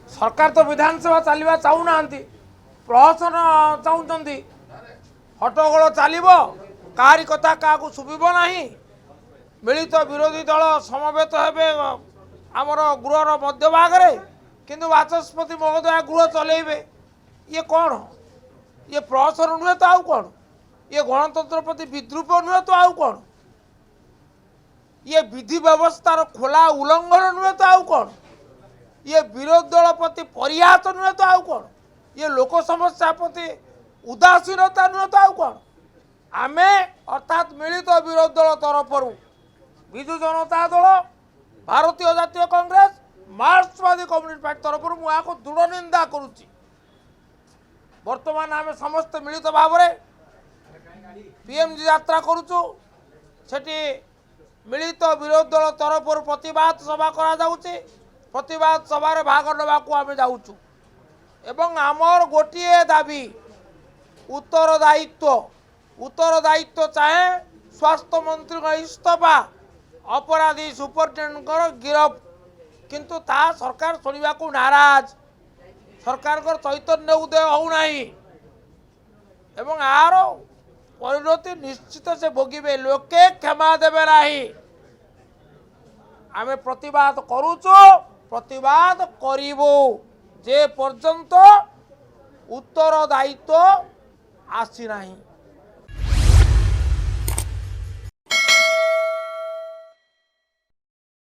सरकार तो विधानसभा चलवा चाहूना प्रहसन चाहते हट्टगोल चलो काहारी कथा क्या शुभ ना मिलित विरोधी दल समवेत हे आमर गृहर मध्यभागे किंतु बाचस्पति महोदय गृह चलेबे ये कौन ये प्रहसन नुहे तो आउ कौन ये गणतंत्र प्रति विद्रूप नुहे तो आउ कौन ये विधि व्यवस्थार खोला उल्लंघन नुहे तो आउ कौन ये विरोधी दल प्रति परिहास नुहे तो आउ कौन ये लोक समस्या प्रति उदासीनता नुहे तो आउ कौन आमे अर्थात मिलित विरोधी दल तरफ विजु जनता दल भारतीय जातीय कांग्रेस मार्क्सवादी कम्युनिस्ट पार्टी तरफ मुझे दृढ़ निंदा करुच्ची वर्तमान आम समस्त मिलित भाव पीएमजी यात्रा करुचु सेठी मिलित विरोधी दल तरफ प्रतिवाद सभा करा जाउची प्रतिवाद सभार भाग नेबाकू आम जाऊँ एवं आमर गोटे दाबी उत्तरदायित्व चाहे स्वास्थ्य मंत्री इस्तफा अपराधी सुपरिटेडेंट गिरफ किंतु ता सरकार शुणा को नाराज सरकार चैतन्य उदय होना एवं आर परिणति निश्चित से भोगे लोके क्षमा देवे ना आम प्रतिवाद करुचु प्रतिवाद करिबो जे पर्यंत उत्तरदायित्व आसी नहीं।